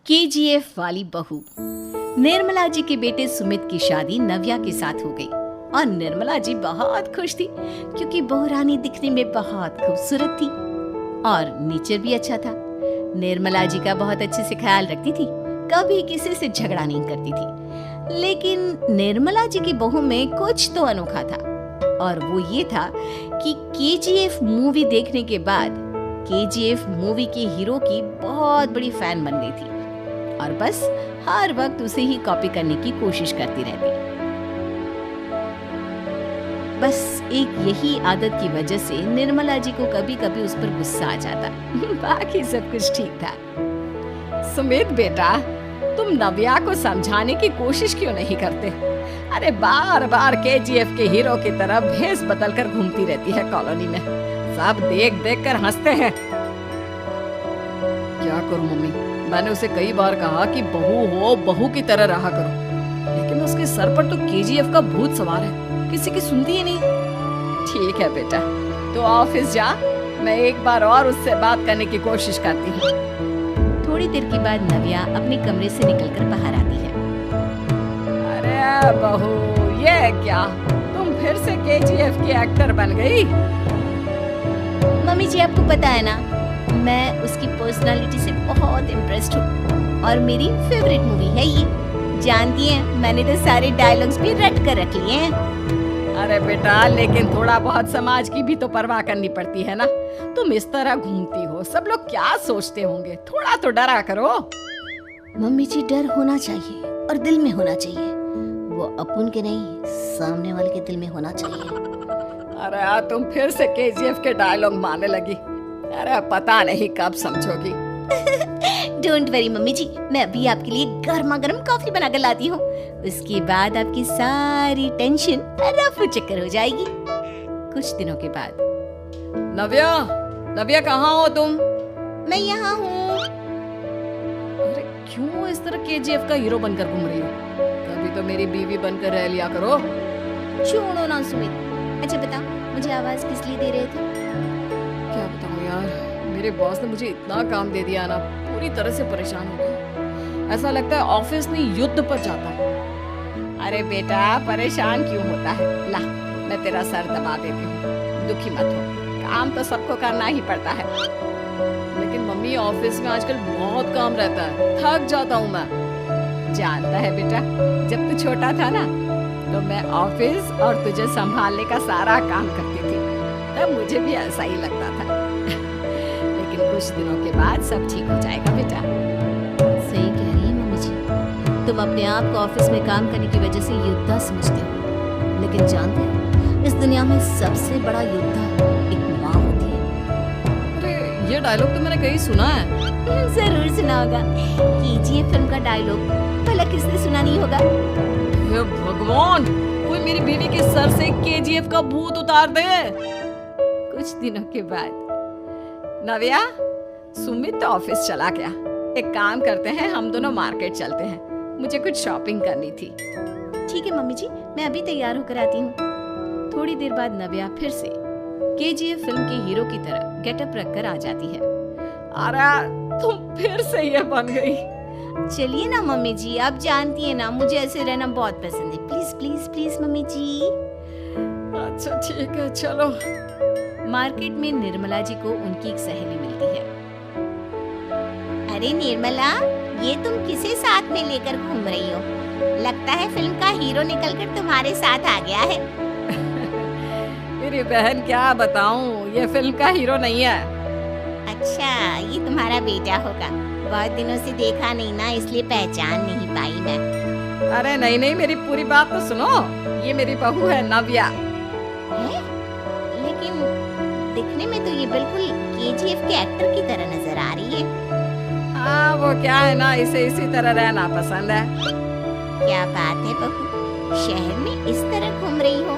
KGF वाली बहू। निर्मला जी के बेटे सुमित की शादी नव्या के साथ हो गई और निर्मला जी बहुत खुश थी क्योंकि बहू रानी दिखने में बहुत खूबसूरत थी और नेचर भी अच्छा था। निर्मला जी का बहुत अच्छे से ख्याल रखती थी, कभी किसी से झगड़ा नहीं करती थी। लेकिन निर्मला जी की बहू में कुछ तो अनोखा था और वो ये था कि केजीएफ मूवी देखने के बाद केजीएफ मूवी के हीरो की बहुत बड़ी फैन बन गई थी और बस हर वक्त उसे ही कॉपी करने की कोशिश करती रहती। बस एक यही आदत की वजह से निर्मला जी को कभी कभी उस पर गुस्सा आ जाता। बाकी सब कुछ ठीक था। सुमित बेटा, तुम नव्या को समझाने की कोशिश क्यों नहीं करते? अरे बार बार केजीएफ के हीरो की तरह भेस बदल कर घूमती रहती है कॉलोनी में, सब देख देख कर हंसते हैं। क्या करूं मम्मी, मैंने उसे कई बार कहा कि बहू हो, बहू की तरह रहा करो, लेकिन उसके सर पर तो केजीएफ का भूत सवार है, किसी की सुनती ही नहीं। ठीक है बेटा, तो ऑफिस जा, मैं एक बार और उससे बात करने की कोशिश करती हूँ। थोड़ी देर के बाद नव्या अपने कमरे से निकलकर बाहर आती है। अरे बहू, ये क्या, तुम फिर से केजीएफ की एक्टर बन गई? मम्मी जी, आपको पता है ना, मैं उसकी पर्सनालिटी से बहुत इम्प्रेस्ड हूँ और मेरी फेवरेट मूवी है ये। जानती हैं, मैंने तो सारे डायलॉग्स भी रट कर रख लिए हैं। अरे बेटा, लेकिन थोड़ा बहुत समाज की भी तो परवाह करनी पड़ती है ना। तुम इस तरह घूमती हो, सब लोग क्या सोचते होंगे, थोड़ा तो डरा करो। मम्मी जी, डर होना चाहिए और दिल में होना चाहिए, वो अपन के नहीं, सामने वाले के दिल में होना चाहिए। अरे तुम फिर से केजीएफ के डायलॉग मारने लगी। अरे पता नहीं कब समझोगी। डोंट वरी मम्मी जी, मैं अभी आपके लिए गर्मा गर्म कॉफी बना कर लाती हूँ, उसके बाद आपकी सारी टेंशन रफू चक्कर हो जाएगी। कुछ दिनों के बाद। नव्या, नव्या कहाँ हो तुम? मैं यहाँ हूँ। अरे क्यों इस तरह केजीएफ का हीरो बनकर घूम रही हो? कभी तो मेरी बीवी बनकर रह लिया करो। छोड़ो ना सुमित। अच्छा बताओ, मुझे आवाज किस लिए दे रहे थे? क्या बताऊं यार, मेरे बॉस ने मुझे इतना काम दे दिया ना, पूरी तरह से परेशान हो गया। ऐसा लगता है ऑफिस में युद्ध पर जाता है। अरे बेटा, परेशान क्यों होता है? ला, मैं तेरा सर दबा देती हूँ, दुखी मत हो, काम तो सबको करना ही पड़ता है। लेकिन मम्मी, ऑफिस में आजकल बहुत काम रहता है, थक जाता हूँ मैं। जानता है बेटा, जब तू छोटा था ना, तो मैं ऑफिस और तुझे संभालने का सारा काम करती थी, तब मुझे भी ऐसा ही लगता था। लेकिन कुछ दिनों के बाद सब ठीक हो जाएगा बेटा। सही कह रही है मम्मी जी, तुम अपने आप को ऑफिस में काम करने की वजह से योद्धा समझते हो, लेकिन जानते हो, इस दुनिया में सबसे बड़ा योद्धा एक माँ होती है। अरे ये डायलॉग तो मैंने कहीं सुना है। जरूर सुना होगा, केजीएफ फिल्म का डायलॉग, भला किसने सुना नहीं होगा? हे भगवान, कोई मेरी बीवी के सर से केजीएफ का भूत उतार दे। कुछ दिनों के बाद। नव्या, सुमित ऑफिस चला गया, एक काम करते हैं, हम दोनों मार्केट चलते हैं, मुझे कुछ शॉपिंग करनी थी। ठीक है मम्मी जी, मैं अभी तैयार होकर आती हूँ। थोड़ी देर बाद नव्या फिर से केजीएफ फिल्म के हीरो की तरह गेटअप रखकर आ जाती है। अरे तुम फिर से ये बन गई। चलिए ना मम्मी जी, आप जानती है ना, मुझे ऐसे रहना बहुत पसंद है। प्लीज प्लीज प्लीज मम्मी जी। अच्छा ठीक है, चलो। मार्केट में निर्मला जी को उनकी एक सहेली मिलती है। अरे निर्मला, ये तुम किसे साथ में लेकर घूम रही हो? लगता है फिल्म का हीरो निकलकर तुम्हारे साथ आ गया है। मेरी बहन, क्या बताऊं, ये फिल्म का हीरो नहीं है। अच्छा, ये तुम्हारा बेटा होगा, बहुत दिनों से देखा नहीं ना, इसलिए पहचान नहीं पाई मैं। अरे नहीं नहीं, मेरी पूरी बात तो सुनो, ये मेरी बहू है नव्या। है? लेकिन दिखने में तो ये बिल्कुल केजीएफ के एक्टर की तरह नजर आ रही है। हाँ, वो क्या है ना, इसे इसी तरह रहना पसंद है। क्या बात है बहू, शहर में इस तरह घूम रही हो,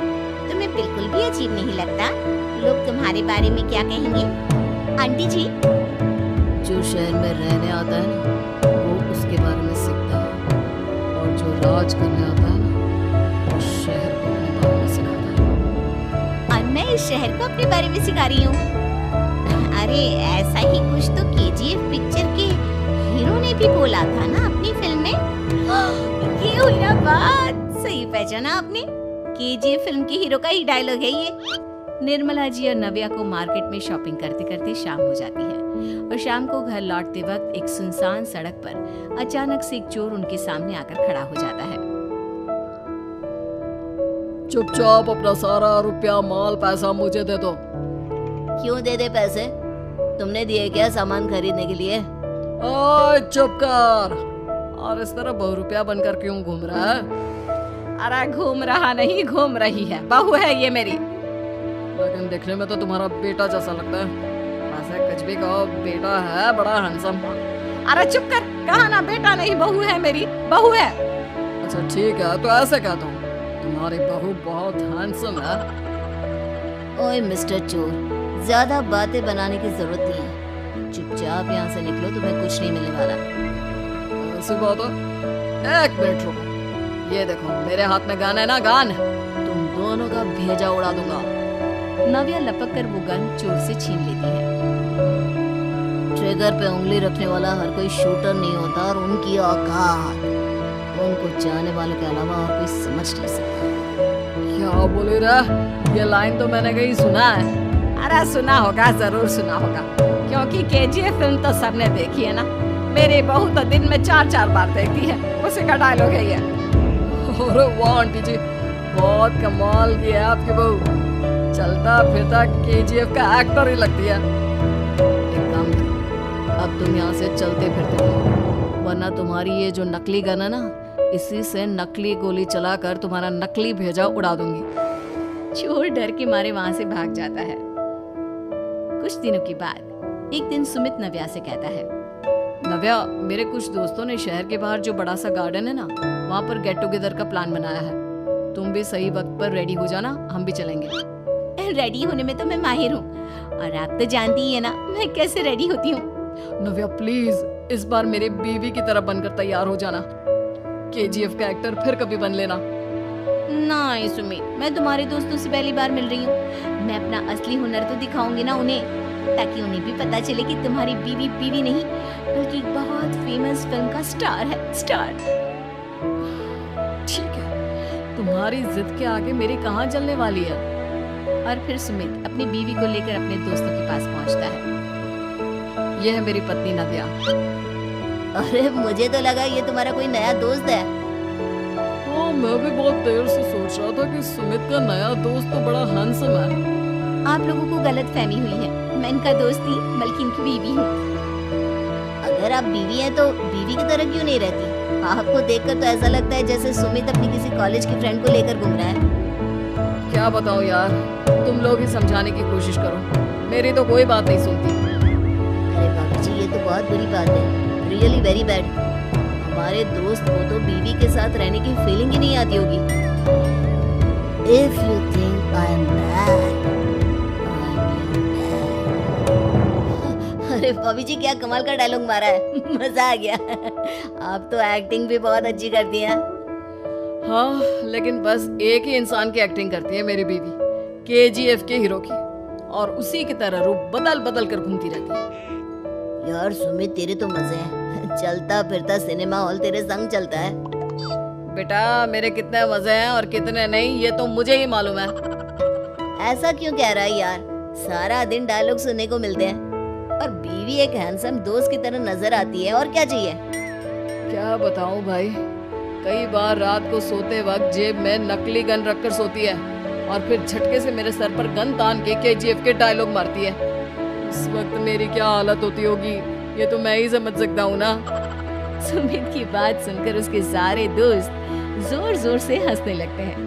तुम्हें बिल्कुल भी अजीब नहीं लगता? लोग तुम्हारे बारे में क्या कहेंगे? आंटी जी, जो शहर में रहने आता है ना, वो उसके बारे में सीखता है, और जो राज करने आता है ना, वो शहर को अपने बारे में सिखाता है। और मैं इस शहर को अपने बारे में सिखा रही हूँ। अरे ऐसा ही कुछ तो केजीएफ पिक्चर के माहिरों ने भी बोला था ना अपनी फिल्म में। ये हुई ना बात, सही पहचाना आपने। केजीएफ फिल्म की हीरो का ही डायलॉग है ये। निर्मला जी और नव्या को मार्केट में शॉपिंग करते करते शाम हो जाती है और शाम को घर लौटते वक्त एक सुनसान सड़क पर अचानक से एक चोर उनके सामने आकर खड़ा हो जाता है। चुपचाप अपना सारा रुपया माल पैसा मुझे दे दो। क्यों दे दे पैसे? तुमने दिए क्या सामान खरीदने के लिए? ओए चुप कर। और इस तरह बहुरुपया बनकर क्यों घूम रहा है? अरे घूम रहा नहीं, घूम रही है। बहू है ये मेरी। लेकिन दिखने में तो तुम्हारा बेटा जैसा लगता है। वैसे कुछ भी कहो, बेटा है बड़ा हैंडसम। अरे चुप कर, कहा ना बेटा नहीं, बहू है मेरी, बहू है। अच्छा ठीक है, तो ऐसे कहता हूँ, तुम्हारी बहू बहुत हैंडसम है। ओए मिस्टर चोर, ज्यादा बातें बनाने की जरूरत नहीं है। चुपचाप यहाँ से निकलो, तुम्हें कुछ नहीं मिलने वाला। ऐसी बात है? एक मिनट रुको। ये देखो मेरे हाथ में गन है ना, गन। तुम दोनों का भेजा उड़ा दूंगा। नव्या लपक कर वो गन चोर से छीन लेती है। ट्रिगर पे उंगली रखने वाला हर कोई शूटर नहीं होता, और उनकी औकात उनको चाहने वालों के अलावा और कोई समझ नहीं सकता। क्या बोले रे? ये लाइन तो मैंने कहीं सुना है। अरे सुना होगा, जरूर सुना होगा, क्योंकि केजीएफ फिल्म तो सबने देखी है ना। मेरी बहू तो दिन में 4-4 बार देखती है। उसी का डायलॉग है ये। अरे वाह आंटी जी, बहुत कमाल की है आपकी बहू। चलता फिरता केजीएफ का एक्टर ही लगती है। एक काम करो, अब तुम यहाँ से चलते फिरते हो, वरना तुम्हारी ये जो नकली गन है ना, इसी से नकली गोली चलाकर तुम्हारा नकली भेजा उड़ा दूंगी। चोर डर के मारे वहां से भाग जाता है। कुछ दिनों के बाद एक दिन सुमित नव्या से कहता है, नव्या, मेरे कुछ दोस्तों ने शहर के बाहर जो बड़ा सा गार्डन है ना, वहाँ पर गेट टुगेदर का प्लान बनाया है। तुम भी सही वक्त पर रेडी हो जाना, हम भी चलेंगे। रेडी होने में तो मैं माहिर हूँ, और आप तो जानती ही है ना मैं कैसे रेडी होती हूँ। नव्या प्लीज, इस बार मेरे बीवी की तरह बनकर तैयार हो जाना। केजीएफ का एक्टर फिर कभी बन लेना। नहीं सुमित, मैं तुम्हारे दोस्तों से पहली बार मिल रही हूँ। मैं अपना असली हुनर तो दिखाऊंगी ना उन्हें, ताकि उन्हें भी पता चले कि तुम्हारी बीवी बीवी नहीं, बल्कि एक बहुत फेमस फिल्म का स्टार है, स्टार। ठीक है, तुम्हारी जिद के आगे मेरी कहाँ चलने वाली है। और फिर सुमित अपनी बीवी को लेकर अपने दोस्तों के पास पहुँचता है। यह है मेरी पत्नी नव्या। अरे मुझे तो लगा ये तुम्हारा कोई नया दोस्त है। हाँ, मैं भी बहुत देर से सोच रहा था कि सुमित का नया दोस्त तो बड़ा हैंडसम है। आप लोगों को गलत फहमी हुई है, मैं इनका दोस्त नहीं बल्कि इनकी बीवी हूँ। अगर आप बीवी हैं तो बीवी की तरह क्यों नहीं रहती? आपको देखकर तो ऐसा लगता है जैसे सुमित अपनी किसी कॉलेज की फ्रेंड को लेकर घूम रहा है। क्या बताऊँ यार, तुम लोग ही समझाने की कोशिश करो, मेरी तो कोई बात नहीं सुनती। अरे बाबू जी, ये तो बहुत बुरी बात है, रियली वेरी बैड। हमारे दोस्त को तो बीवी के साथ रहने की फीलिंग ही नहीं आती होगी। If you think I am bad, अरे बॉबी जी क्या कमाल का डायलॉग मारा है, मजा आ गया। आप तो एक्टिंग भी बहुत अच्छी करती हैं। हाँ, लेकिन बस एक ही इंसान की एक्टिंग करती है मेरी बीवी, केजीएफ के हीरो की, और उसी की तरह रूप बदल बदल कर घूमती रहती है। यार सुमित, तेरे तो मजे हैं, चलता फिरता सिनेमा हॉल तेरे संग चलता है। बेटा मेरे कितने मजे हैं और कितने नहीं, ये तो मुझे ही मालूम है। ऐसा क्यों कह रहा है यार? सारा दिन डायलॉग सुनने को मिलते हैं, और बीवी एक हैंडसम दोस्त की तरह नजर आती है, और क्या चाहिए? क्या बताऊं भाई, कई बार रात को सोते वक्त जेब में नकली गन रखकर सोती है, और फिर झटके से मेरे सर पर गन तान के केजीएफ के डायलॉग मारती है। उस वक्त मेरी क्या हालत होती होगी, ये तो मैं ही समझ सकता हूँ ना। सुमित की बात सुनकर उसके सारे दोस्त जोर जोर से हंसने लगते हैं।